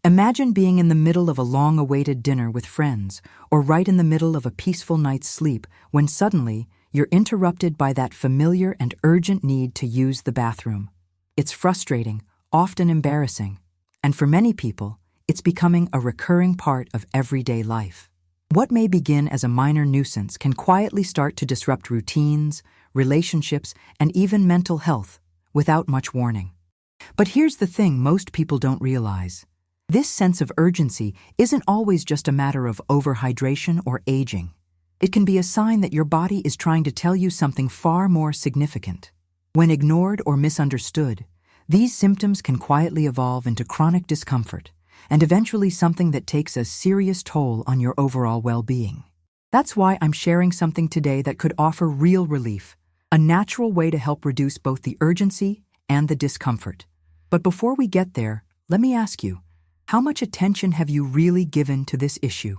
Imagine being in the middle of a long-awaited dinner with friends, or right in the middle of a peaceful night's sleep when suddenly you're interrupted by that familiar and urgent need to use the bathroom. It's frustrating, often embarrassing, and for many people, it's becoming a recurring part of everyday life. What may begin as a minor nuisance can quietly start to disrupt routines, relationships, and even mental health without much warning. But here's the thing most people don't realize. This sense of urgency isn't always just a matter of overhydration or aging. It can be a sign that your body is trying to tell you something far more significant. When ignored or misunderstood, these symptoms can quietly evolve into chronic discomfort and eventually something that takes a serious toll on your overall well-being. That's why I'm sharing something today that could offer real relief, a natural way to help reduce both the urgency and the discomfort. But before we get there, let me ask you, how much attention have you really given to this issue?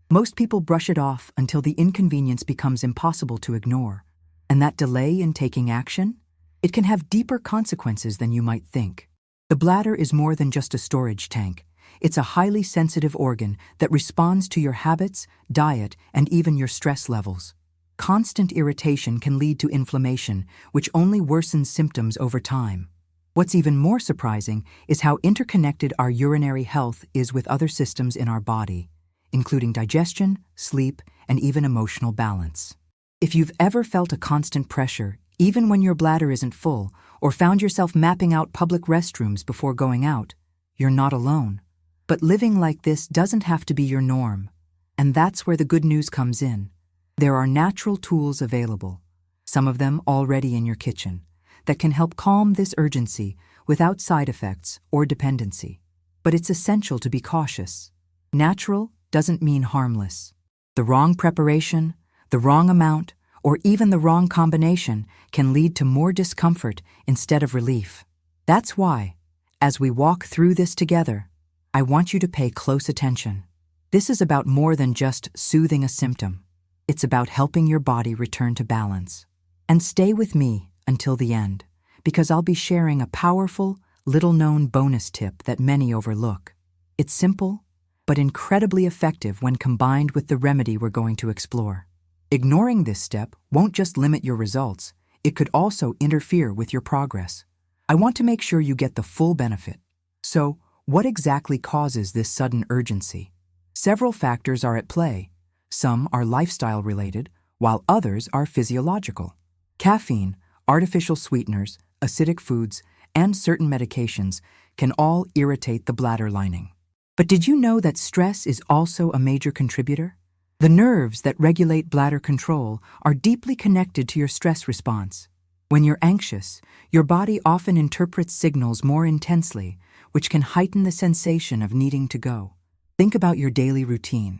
Most people brush it off until the inconvenience becomes impossible to ignore. And that delay in taking action? It can have deeper consequences than you might think. The bladder is more than just a storage tank. It's a highly sensitive organ that responds to your habits, diet, and even your stress levels. Constant irritation can lead to inflammation, which only worsens symptoms over time. What's even more surprising is how interconnected our urinary health is with other systems in our body, including digestion, sleep, and even emotional balance. If you've ever felt a constant pressure, even when your bladder isn't full, or found yourself mapping out public restrooms before going out, you're not alone. But living like this doesn't have to be your norm. And that's where the good news comes in. There are natural tools available, some of them already in your kitchen, that can help calm this urgency without side effects or dependency. But it's essential to be cautious. Natural doesn't mean harmless. The wrong preparation, the wrong amount, or even the wrong combination can lead to more discomfort instead of relief. That's why, as we walk through this together, I want you to pay close attention. This is about more than just soothing a symptom. It's about helping your body return to balance. And stay with me until the end, because I'll be sharing a powerful, little-known bonus tip that many overlook. It's simple, but incredibly effective when combined with the remedy we're going to explore. Ignoring this step won't just limit your results, it could also interfere with your progress. I want to make sure you get the full benefit. So, what exactly causes this sudden urgency? Several factors are at play. Some are lifestyle-related, while others are physiological. Caffeine, artificial sweeteners, acidic foods, and certain medications can all irritate the bladder lining. But did you know that stress is also a major contributor? The nerves that regulate bladder control are deeply connected to your stress response. When you're anxious, your body often interprets signals more intensely, which can heighten the sensation of needing to go. Think about your daily routine.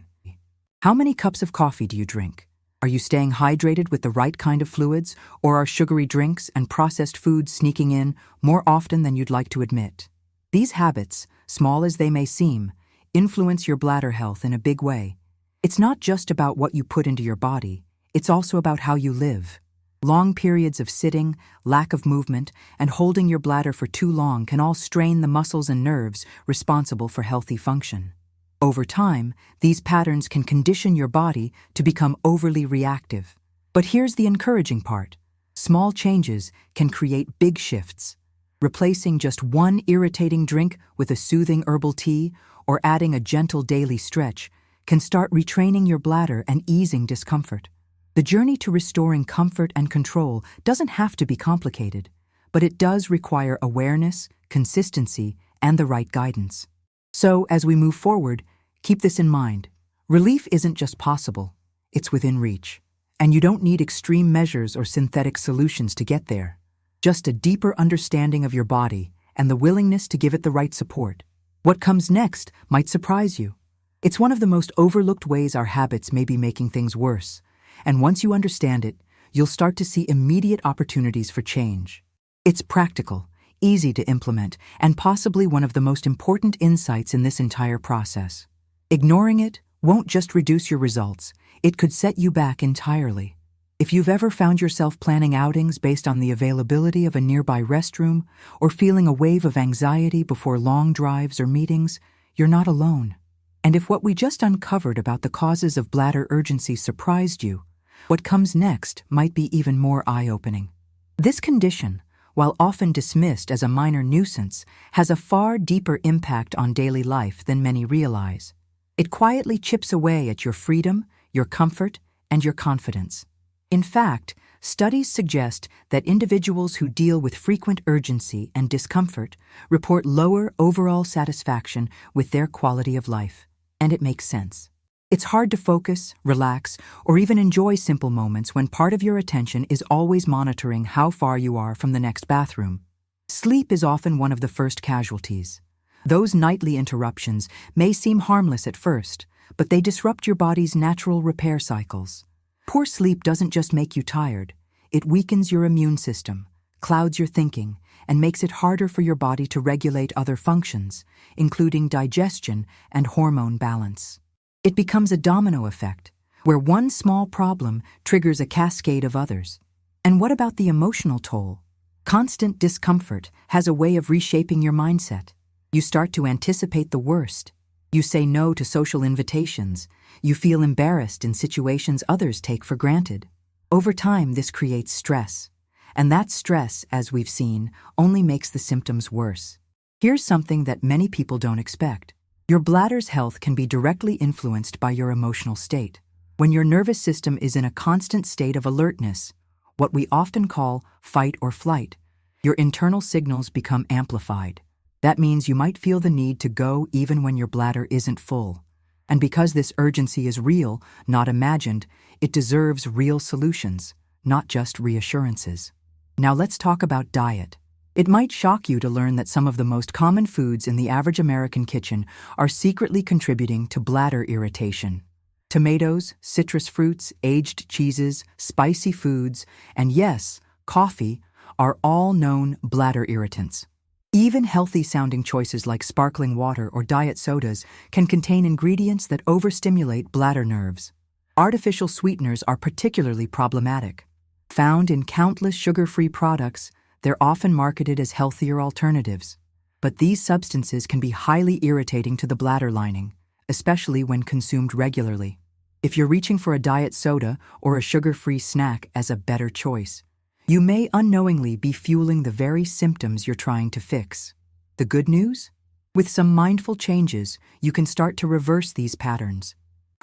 How many cups of coffee do you drink? Are you staying hydrated with the right kind of fluids, or are sugary drinks and processed foods sneaking in more often than you'd like to admit? These habits, small as they may seem, influence your bladder health in a big way. It's not just about what you put into your body, it's also about how you live. Long periods of sitting, lack of movement, and holding your bladder for too long can all strain the muscles and nerves responsible for healthy function. Over time, these patterns can condition your body to become overly reactive. But here's the encouraging part. Small changes can create big shifts. Replacing just one irritating drink with a soothing herbal tea or adding a gentle daily stretch can start retraining your bladder and easing discomfort. The journey to restoring comfort and control doesn't have to be complicated, but it does require awareness, consistency, and the right guidance. So, as we move forward, keep this in mind. Relief isn't just possible, it's within reach. And you don't need extreme measures or synthetic solutions to get there. Just a deeper understanding of your body and the willingness to give it the right support. What comes next might surprise you. It's one of the most overlooked ways our habits may be making things worse. And once you understand it, you'll start to see immediate opportunities for change. It's practical, easy to implement, and possibly one of the most important insights in this entire process. Ignoring it won't just reduce your results, it could set you back entirely. If you've ever found yourself planning outings based on the availability of a nearby restroom or feeling a wave of anxiety before long drives or meetings, you're not alone. And if what we just uncovered about the causes of bladder urgency surprised you, what comes next might be even more eye-opening. This condition, while often dismissed as a minor nuisance, has a far deeper impact on daily life than many realize. It quietly chips away at your freedom, your comfort, and your confidence. In fact, studies suggest that individuals who deal with frequent urgency and discomfort report lower overall satisfaction with their quality of life. And it makes sense. It's hard to focus, relax, or even enjoy simple moments when part of your attention is always monitoring how far you are from the next bathroom. Sleep is often one of the first casualties. Those nightly interruptions may seem harmless at first, but they disrupt your body's natural repair cycles. Poor sleep doesn't just make you tired. It weakens your immune system, clouds your thinking, and makes it harder for your body to regulate other functions, including digestion and hormone balance. It becomes a domino effect, where one small problem triggers a cascade of others. And what about the emotional toll? Constant discomfort has a way of reshaping your mindset. You start to anticipate the worst. You say no to social invitations. You feel embarrassed in situations others take for granted. Over time, this creates stress. And that stress, as we've seen, only makes the symptoms worse. Here's something that many people don't expect. Your bladder's health can be directly influenced by your emotional state. When your nervous system is in a constant state of alertness, what we often call fight or flight, your internal signals become amplified. That means you might feel the need to go even when your bladder isn't full. And because this urgency is real, not imagined, it deserves real solutions, not just reassurances. Now let's talk about diet. It might shock you to learn that some of the most common foods in the average American kitchen are secretly contributing to bladder irritation. Tomatoes, citrus fruits, aged cheeses, spicy foods, and yes, coffee are all known bladder irritants. Even healthy-sounding choices like sparkling water or diet sodas can contain ingredients that overstimulate bladder nerves. Artificial sweeteners are particularly problematic. Found in countless sugar-free products, they're often marketed as healthier alternatives. But these substances can be highly irritating to the bladder lining, especially when consumed regularly. If you're reaching for a diet soda or a sugar-free snack as a better choice, you may unknowingly be fueling the very symptoms you're trying to fix. The good news? With some mindful changes, you can start to reverse these patterns.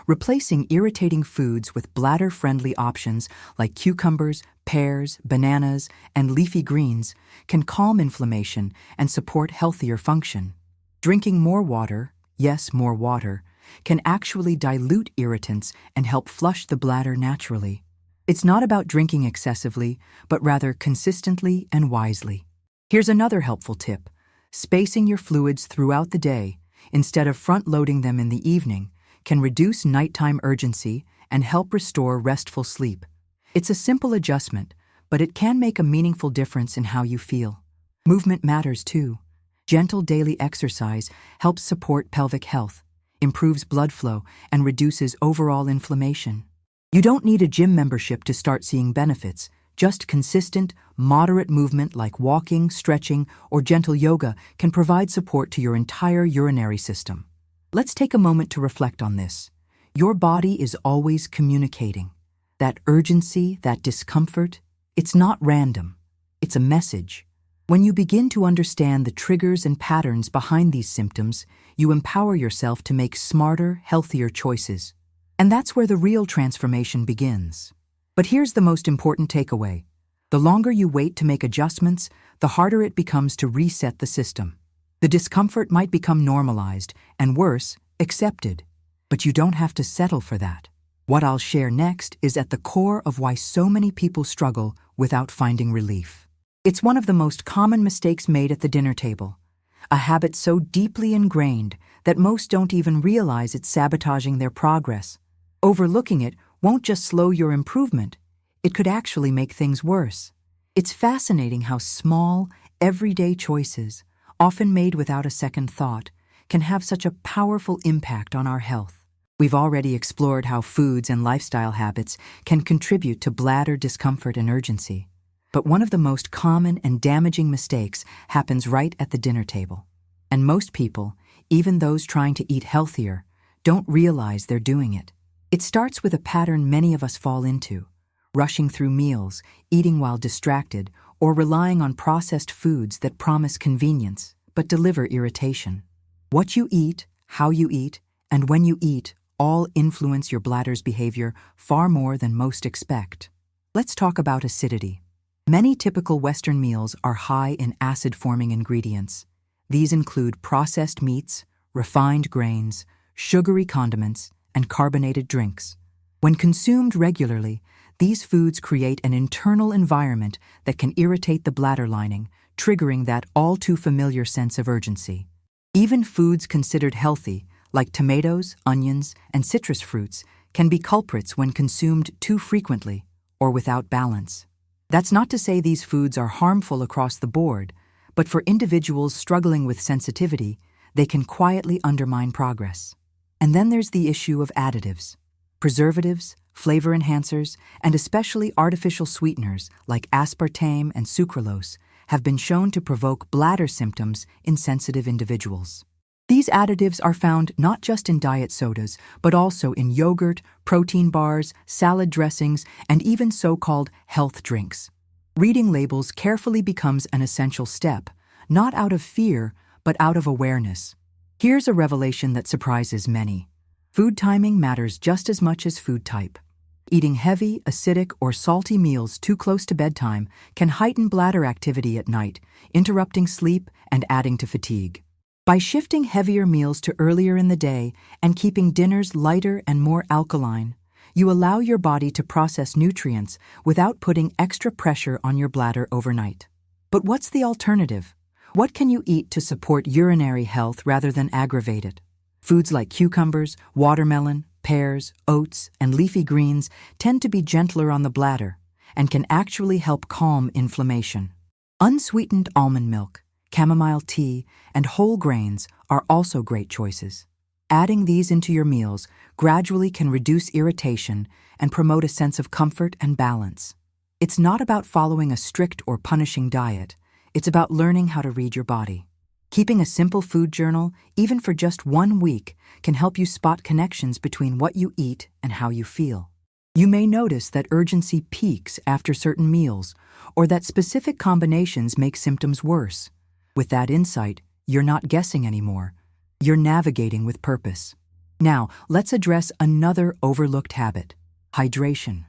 Replacing irritating foods with bladder-friendly options like cucumbers, pears, bananas, and leafy greens can calm inflammation and support healthier function. Drinking more water, yes, more water, can actually dilute irritants and help flush the bladder naturally. It's not about drinking excessively, but rather consistently and wisely. Here's another helpful tip. Spacing your fluids throughout the day, instead of front-loading them in the evening, can reduce nighttime urgency and help restore restful sleep. It's a simple adjustment, but it can make a meaningful difference in how you feel. Movement matters too. Gentle daily exercise helps support pelvic health, improves blood flow, and reduces overall inflammation. You don't need a gym membership to start seeing benefits. Just consistent, moderate movement like walking, stretching, or gentle yoga can provide support to your entire urinary system. Let's take a moment to reflect on this. Your body is always communicating. That urgency, that discomfort, it's not random. It's a message. When you begin to understand the triggers and patterns behind these symptoms, you empower yourself to make smarter, healthier choices. And that's where the real transformation begins. But here's the most important takeaway. The longer you wait to make adjustments, the harder it becomes to reset the system. The discomfort might become normalized, and worse, accepted. But you don't have to settle for that. What I'll share next is at the core of why so many people struggle without finding relief. It's one of the most common mistakes made at the dinner table, a habit so deeply ingrained that most don't even realize it's sabotaging their progress. Overlooking it won't just slow your improvement, it could actually make things worse. It's fascinating how small, everyday choices, often made without a second thought, can have such a powerful impact on our health. We've already explored how foods and lifestyle habits can contribute to bladder discomfort and urgency. But one of the most common and damaging mistakes happens right at the dinner table. And most people, even those trying to eat healthier, don't realize they're doing it. It starts with a pattern many of us fall into: rushing through meals, eating while distracted, or relying on processed foods that promise convenience but deliver irritation. What you eat, how you eat, and when you eat all influence your bladder's behavior far more than most expect. Let's talk about acidity. Many typical Western meals are high in acid-forming ingredients. These include processed meats, refined grains, sugary condiments, and carbonated drinks. When consumed regularly, these foods create an internal environment that can irritate the bladder lining, triggering that all-too-familiar sense of urgency. Even foods considered healthy, like tomatoes, onions, and citrus fruits, can be culprits when consumed too frequently or without balance. That's not to say these foods are harmful across the board, but for individuals struggling with sensitivity, they can quietly undermine progress. And then there's the issue of additives. Preservatives, flavor enhancers, and especially artificial sweeteners like aspartame and sucralose have been shown to provoke bladder symptoms in sensitive individuals. These additives are found not just in diet sodas, but also in yogurt, protein bars, salad dressings, and even so-called health drinks. Reading labels carefully becomes an essential step, not out of fear, but out of awareness. Here's a revelation that surprises many. Food timing matters just as much as food type. Eating heavy, acidic, or salty meals too close to bedtime can heighten bladder activity at night, interrupting sleep and adding to fatigue. By shifting heavier meals to earlier in the day and keeping dinners lighter and more alkaline, you allow your body to process nutrients without putting extra pressure on your bladder overnight. But what's the alternative? What can you eat to support urinary health rather than aggravate it? Foods like cucumbers, watermelon, pears, oats, and leafy greens tend to be gentler on the bladder and can actually help calm inflammation. Unsweetened almond milk, chamomile tea, and whole grains are also great choices. Adding these into your meals gradually can reduce irritation and promote a sense of comfort and balance. It's not about following a strict or punishing diet. It's about learning how to read your body. Keeping a simple food journal, even for just 1 week, can help you spot connections between what you eat and how you feel. You may notice that urgency peaks after certain meals, or that specific combinations make symptoms worse. With that insight, you're not guessing anymore. You're navigating with purpose. Now, let's address another overlooked habit: hydration.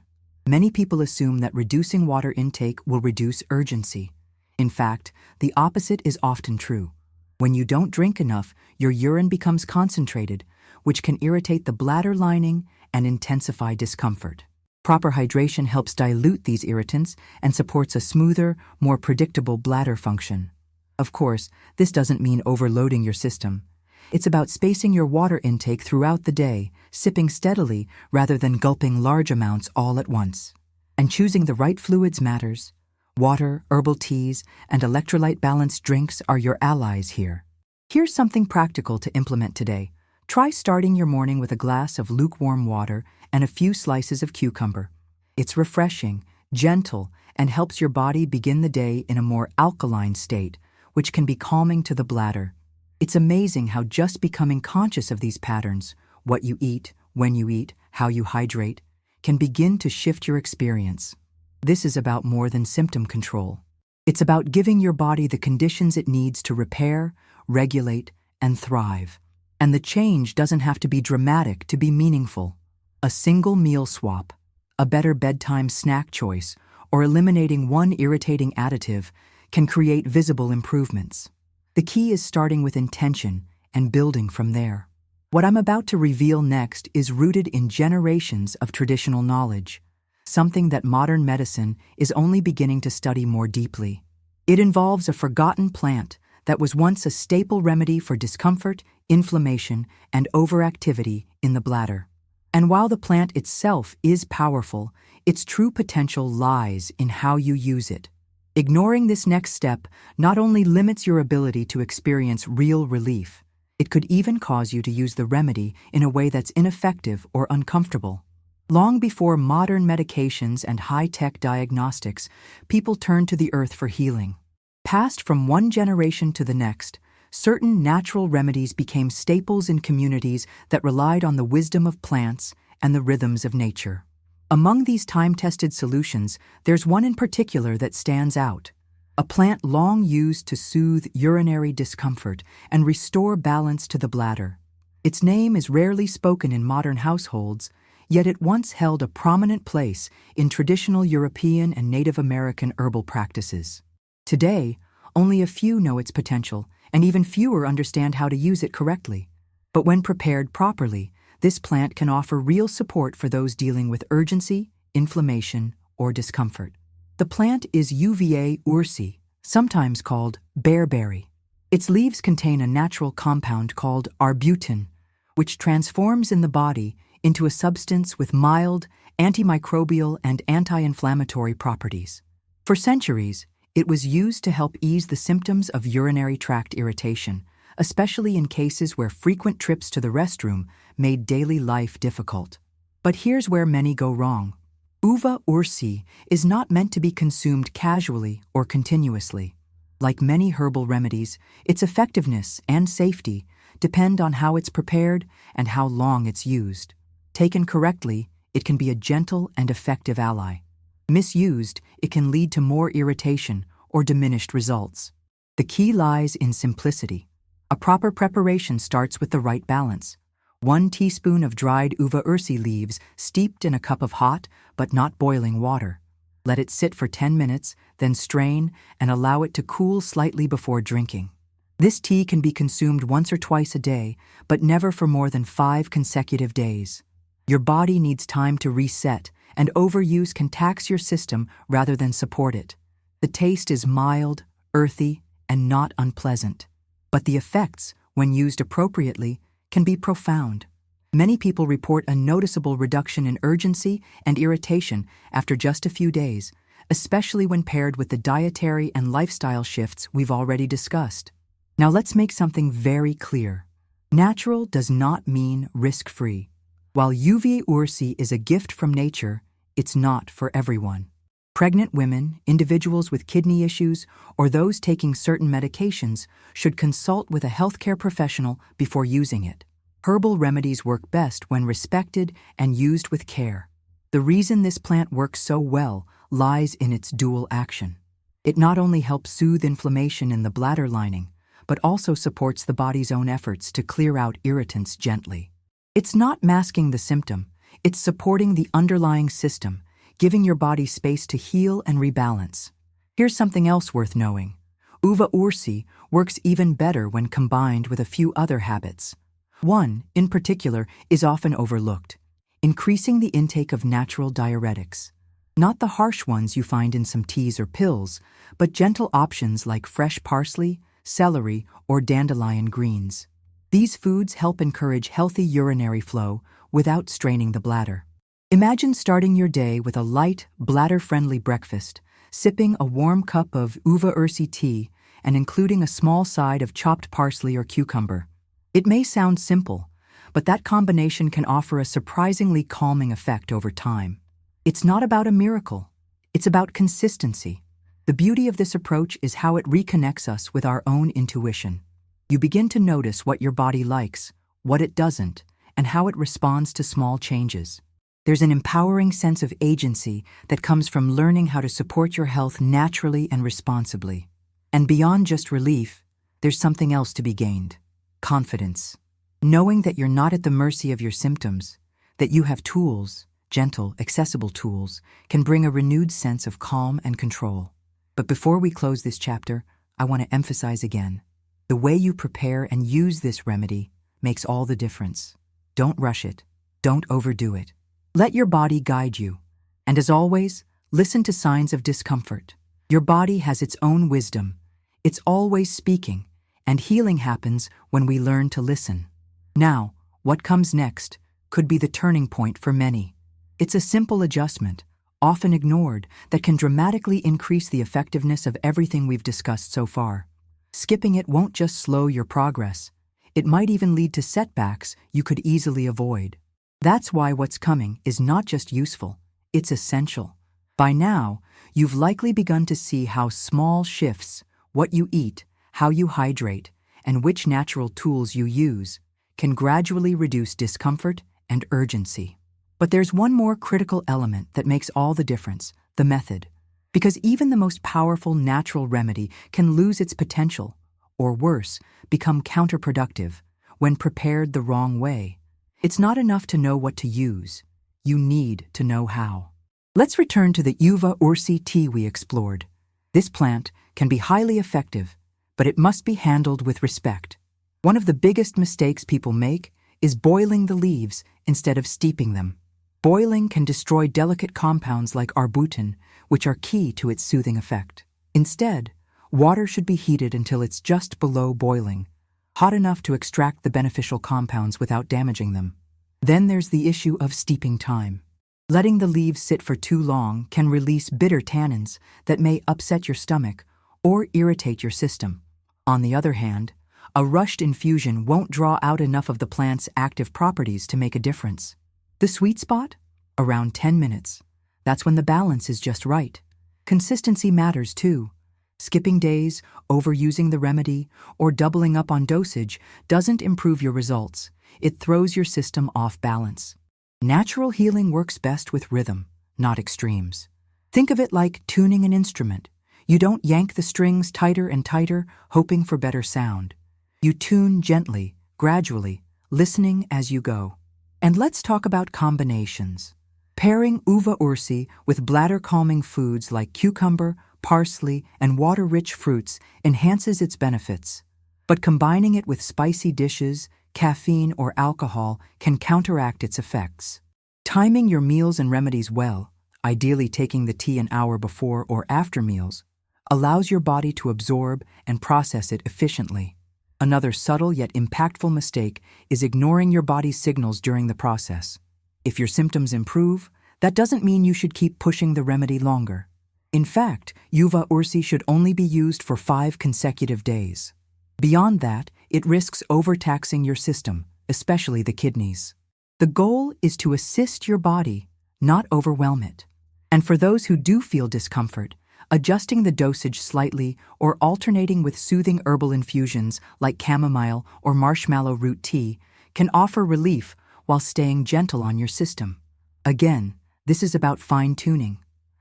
Many people assume that reducing water intake will reduce urgency. In fact, the opposite is often true. When you don't drink enough, your urine becomes concentrated, which can irritate the bladder lining and intensify discomfort. Proper hydration helps dilute these irritants and supports a smoother, more predictable bladder function. Of course, this doesn't mean overloading your system. It's about spacing your water intake throughout the day, sipping steadily rather than gulping large amounts all at once. And choosing the right fluids matters. Water, herbal teas, and electrolyte-balanced drinks are your allies here. Here's something practical to implement today. Try starting your morning with a glass of lukewarm water and a few slices of cucumber. It's refreshing, gentle, and helps your body begin the day in a more alkaline state, which can be calming to the bladder. It's amazing how just becoming conscious of these patterns, what you eat, when you eat, how you hydrate, can begin to shift your experience. This is about more than symptom control. It's about giving your body the conditions it needs to repair, regulate, and thrive. And the change doesn't have to be dramatic to be meaningful. A single meal swap, a better bedtime snack choice, or eliminating one irritating additive can create visible improvements. The key is starting with intention and building from there. What I'm about to reveal next is rooted in generations of traditional knowledge, something that modern medicine is only beginning to study more deeply. It involves a forgotten plant that was once a staple remedy for discomfort, inflammation, and overactivity in the bladder. And while the plant itself is powerful, its true potential lies in how you use it. Ignoring this next step not only limits your ability to experience real relief, it could even cause you to use the remedy in a way that's ineffective or uncomfortable. Long before modern medications and high-tech diagnostics, people turned to the earth for healing. Passed from one generation to the next, certain natural remedies became staples in communities that relied on the wisdom of plants and the rhythms of nature. Among these time-tested solutions, there's one in particular that stands out. A plant long used to soothe urinary discomfort and restore balance to the bladder. Its name is rarely spoken in modern households, yet it once held a prominent place in traditional European and Native American herbal practices. Today, only a few know its potential, and even fewer understand how to use it correctly. But when prepared properly, this plant can offer real support for those dealing with urgency, inflammation, or discomfort. The plant is uva-ursi, sometimes called bearberry. Its leaves contain a natural compound called arbutin, which transforms in the body into a substance with mild, antimicrobial, and anti-inflammatory properties. For centuries, it was used to help ease the symptoms of urinary tract irritation, especially in cases where frequent trips to the restroom made daily life difficult. But here's where many go wrong. Uva-ursi is not meant to be consumed casually or continuously. Like many herbal remedies, its effectiveness and safety depend on how it's prepared and how long it's used. Taken correctly, it can be a gentle and effective ally. Misused, it can lead to more irritation or diminished results. The key lies in simplicity. A proper preparation starts with the right balance. 1 teaspoon of dried uva-ursi leaves steeped in a cup of hot but not boiling water. Let it sit for 10 minutes, then strain and allow it to cool slightly before drinking. This tea can be consumed once or twice a day, but never for more than 5 consecutive days. Your body needs time to reset, and overuse can tax your system rather than support it. The taste is mild, earthy, and not unpleasant. But the effects, when used appropriately, can be profound. Many people report a noticeable reduction in urgency and irritation after just a few days, especially when paired with the dietary and lifestyle shifts we've already discussed. Now let's make something very clear. Natural does not mean risk-free. While uva-ursi is a gift from nature, it's not for everyone. Pregnant women, individuals with kidney issues, or those taking certain medications should consult with a healthcare professional before using it. Herbal remedies work best when respected and used with care. The reason this plant works so well lies in its dual action. It not only helps soothe inflammation in the bladder lining, but also supports the body's own efforts to clear out irritants gently. It's not masking the symptom, it's supporting the underlying system, giving your body space to heal and rebalance. Here's something else worth knowing. Uva-ursi works even better when combined with a few other habits. One, in particular, is often overlooked: increasing the intake of natural diuretics. Not the harsh ones you find in some teas or pills, but gentle options like fresh parsley, celery, or dandelion greens. These foods help encourage healthy urinary flow without straining the bladder. Imagine starting your day with a light, bladder-friendly breakfast, sipping a warm cup of uva-ursi tea, and including a small side of chopped parsley or cucumber. It may sound simple, but that combination can offer a surprisingly calming effect over time. It's not about a miracle. It's about consistency. The beauty of this approach is how it reconnects us with our own intuition. You begin to notice what your body likes, what it doesn't, and how it responds to small changes. There's an empowering sense of agency that comes from learning how to support your health naturally and responsibly. And beyond just relief, there's something else to be gained: confidence. Knowing that you're not at the mercy of your symptoms, that you have tools, gentle, accessible tools, can bring a renewed sense of calm and control. But before we close this chapter, I want to emphasize again: the way you prepare and use this remedy makes all the difference. Don't rush it. Don't overdo it. Let your body guide you. And as always, listen to signs of discomfort. Your body has its own wisdom. It's always speaking, and healing happens when we learn to listen. Now, what comes next could be the turning point for many. It's a simple adjustment, often ignored, that can dramatically increase the effectiveness of everything we've discussed so far. Skipping it won't just slow your progress. It might even lead to setbacks you could easily avoid. That's why what's coming is not just useful, it's essential. By now, you've likely begun to see how small shifts, what you eat, how you hydrate, and which natural tools you use can gradually reduce discomfort and urgency. But there's one more critical element that makes all the difference: the method. Because even the most powerful natural remedy can lose its potential, or worse, become counterproductive, when prepared the wrong way. It's not enough to know what to use. You need to know how. Let's return to the uva-ursi tea we explored. This plant can be highly effective, but it must be handled with respect. One of the biggest mistakes people make is boiling the leaves instead of steeping them. Boiling can destroy delicate compounds like arbutin, which are key to its soothing effect. Instead, water should be heated until it's just below boiling, hot enough to extract the beneficial compounds without damaging them. Then there's the issue of steeping time. Letting the leaves sit for too long can release bitter tannins that may upset your stomach or irritate your system. On the other hand, a rushed infusion won't draw out enough of the plant's active properties to make a difference. The sweet spot? Around 10 minutes. That's when the balance is just right. Consistency matters too. Skipping days, overusing the remedy, or doubling up on dosage doesn't improve your results. It throws your system off balance. Natural healing works best with rhythm, not extremes. Think of it like tuning an instrument. You don't yank the strings tighter and tighter, hoping for better sound. You tune gently, gradually, listening as you go. And let's talk about combinations. Pairing uva-ursi with bladder-calming foods like cucumber, parsley, and water-rich fruits enhances its benefits. But combining it with spicy dishes, caffeine, or alcohol can counteract its effects. Timing your meals and remedies well, ideally taking the tea an hour before or after meals, allows your body to absorb and process it efficiently. Another subtle yet impactful mistake is ignoring your body's signals during the process. If your symptoms improve, that doesn't mean you should keep pushing the remedy longer. In fact, uva-ursi should only be used for 5 consecutive days. Beyond that, it risks overtaxing your system, especially the kidneys. The goal is to assist your body, not overwhelm it. And for those who do feel discomfort, adjusting the dosage slightly or alternating with soothing herbal infusions like chamomile or marshmallow root tea can offer relief while staying gentle on your system. Again, this is about fine-tuning,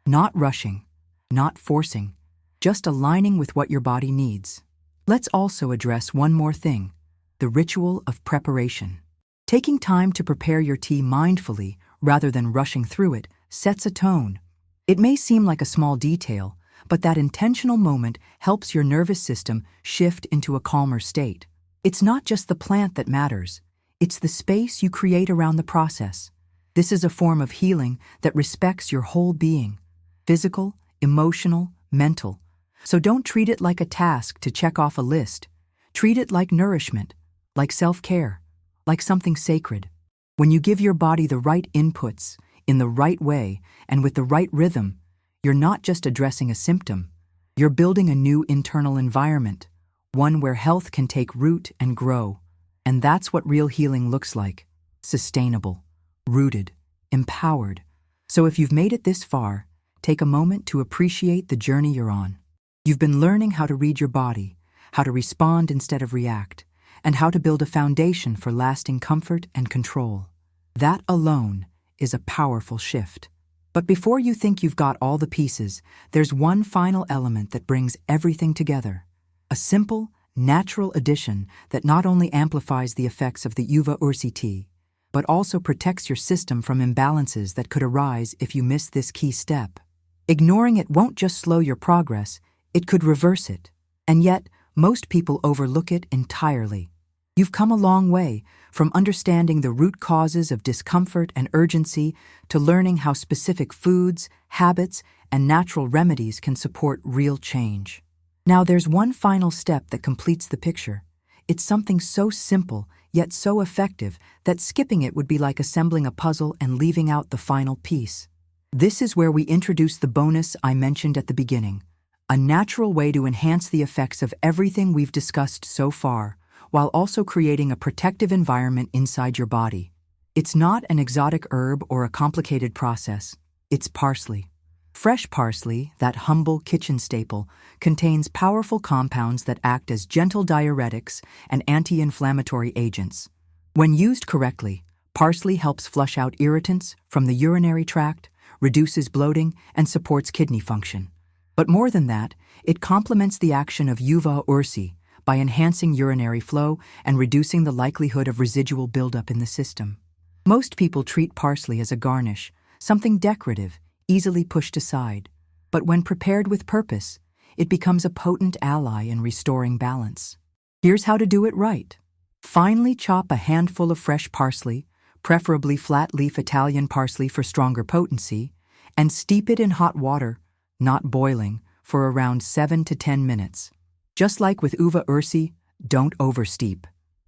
not rushing, not forcing, just aligning with what your body needs. Let's also address one more thing: the ritual of preparation. Taking time to prepare your tea mindfully rather than rushing through it sets a tone. It may seem like a small detail, but that intentional moment helps your nervous system shift into a calmer state. It's not just the plant that matters, it's the space you create around the process. This is a form of healing that respects your whole being: physical, emotional, mental. So don't treat it like a task to check off a list. Treat it like nourishment, like self-care, like something sacred. When you give your body the right inputs, in the right way, and with the right rhythm, you're not just addressing a symptom. You're building a new internal environment, one where health can take root and grow. And that's what real healing looks like: sustainable, rooted, empowered. So if you've made it this far, take a moment to appreciate the journey you're on. You've been learning how to read your body, how to respond instead of react, and how to build a foundation for lasting comfort and control. That alone is a powerful shift. But before you think you've got all the pieces, there's one final element that brings everything together: a simple, natural addition that not only amplifies the effects of the uva-ursi tea, but also protects your system from imbalances that could arise if you miss this key step. Ignoring it won't just slow your progress, it could reverse it. And yet, most people overlook it entirely. You've come a long way, from understanding the root causes of discomfort and urgency to learning how specific foods, habits, and natural remedies can support real change. Now there's one final step that completes the picture. It's something so simple, yet so effective, that skipping it would be like assembling a puzzle and leaving out the final piece. This is where we introduce the bonus I mentioned at the beginning: a natural way to enhance the effects of everything we've discussed so far, while also creating a protective environment inside your body. It's not an exotic herb or a complicated process. It's parsley. Fresh parsley, that humble kitchen staple, contains powerful compounds that act as gentle diuretics and anti-inflammatory agents. When used correctly, parsley helps flush out irritants from the urinary tract, reduces bloating, and supports kidney function. But more than that, it complements the action of uva-ursi by enhancing urinary flow and reducing the likelihood of residual buildup in the system. Most people treat parsley as a garnish, something decorative, easily pushed aside. But when prepared with purpose, it becomes a potent ally in restoring balance. Here's how to do it right. Finely chop a handful of fresh parsley, preferably flat-leaf Italian parsley for stronger potency, and steep it in hot water, not boiling, for around 7 to 10 minutes. Just like with uva-ursi, don't oversteep.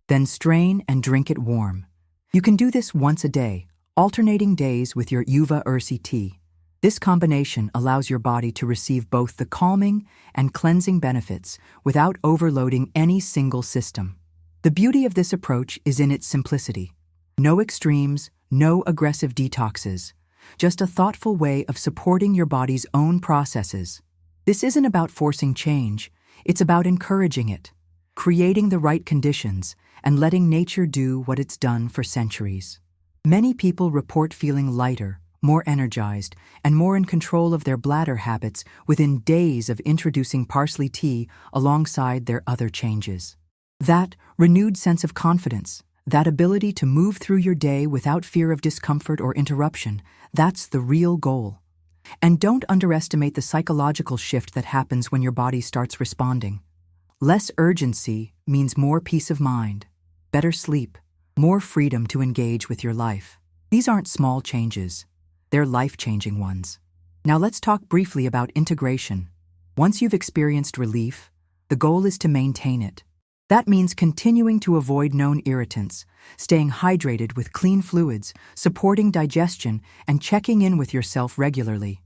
Then strain and drink it warm. You can do this once a day, alternating days with your uva-ursi tea. This combination allows your body to receive both the calming and cleansing benefits without overloading any single system. The beauty of this approach is in its simplicity. No extremes, no aggressive detoxes, just a thoughtful way of supporting your body's own processes. This isn't about forcing change, it's about encouraging it, creating the right conditions, and letting nature do what it's done for centuries. Many people report feeling lighter, more energized, and more in control of their bladder habits within days of introducing parsley tea alongside their other changes. That renewed sense of confidence, that ability to move through your day without fear of discomfort or interruption, that's the real goal. And don't underestimate the psychological shift that happens when your body starts responding. Less urgency means more peace of mind, better sleep, more freedom to engage with your life. These aren't small changes. They're life-changing ones. Now let's talk briefly about integration. Once you've experienced relief, the goal is to maintain it. That means continuing to avoid known irritants, staying hydrated with clean fluids, supporting digestion, and checking in with yourself regularly.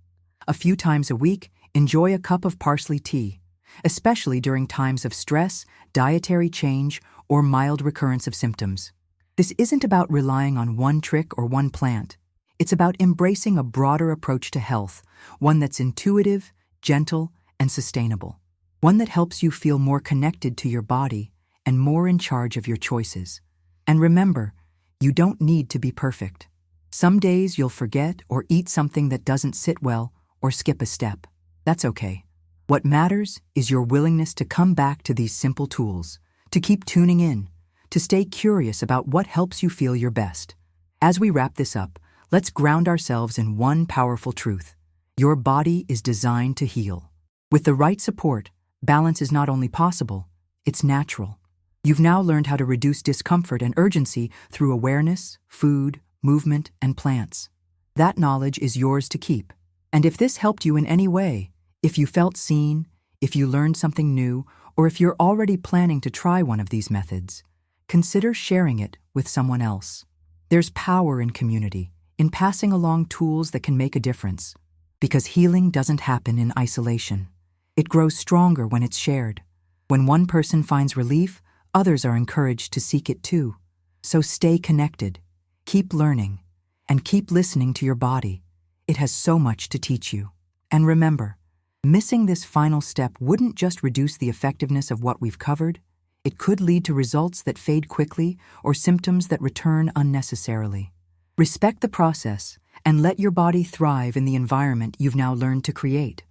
A few times a week, enjoy a cup of parsley tea, especially during times of stress, dietary change, or mild recurrence of symptoms. This isn't about relying on one trick or one plant. It's about embracing a broader approach to health, one that's intuitive, gentle, and sustainable. One that helps you feel more connected to your body and more in charge of your choices. And remember, you don't need to be perfect. Some days you'll forget or eat something that doesn't sit well or skip a step. That's okay. What matters is your willingness to come back to these simple tools, to keep tuning in, to stay curious about what helps you feel your best. As we wrap this up, let's ground ourselves in one powerful truth. Your body is designed to heal. With the right support, balance is not only possible, it's natural. You've now learned how to reduce discomfort and urgency through awareness, food, movement, and plants. That knowledge is yours to keep. And if this helped you in any way, if you felt seen, if you learned something new, or if you're already planning to try one of these methods, consider sharing it with someone else. There's power in community, in passing along tools that can make a difference. Because healing doesn't happen in isolation. It grows stronger when it's shared. When one person finds relief, others are encouraged to seek it too. So stay connected, keep learning, and keep listening to your body. It has so much to teach you. And remember, missing this final step wouldn't just reduce the effectiveness of what we've covered, it could lead to results that fade quickly or symptoms that return unnecessarily. Respect the process and let your body thrive in the environment you've now learned to create.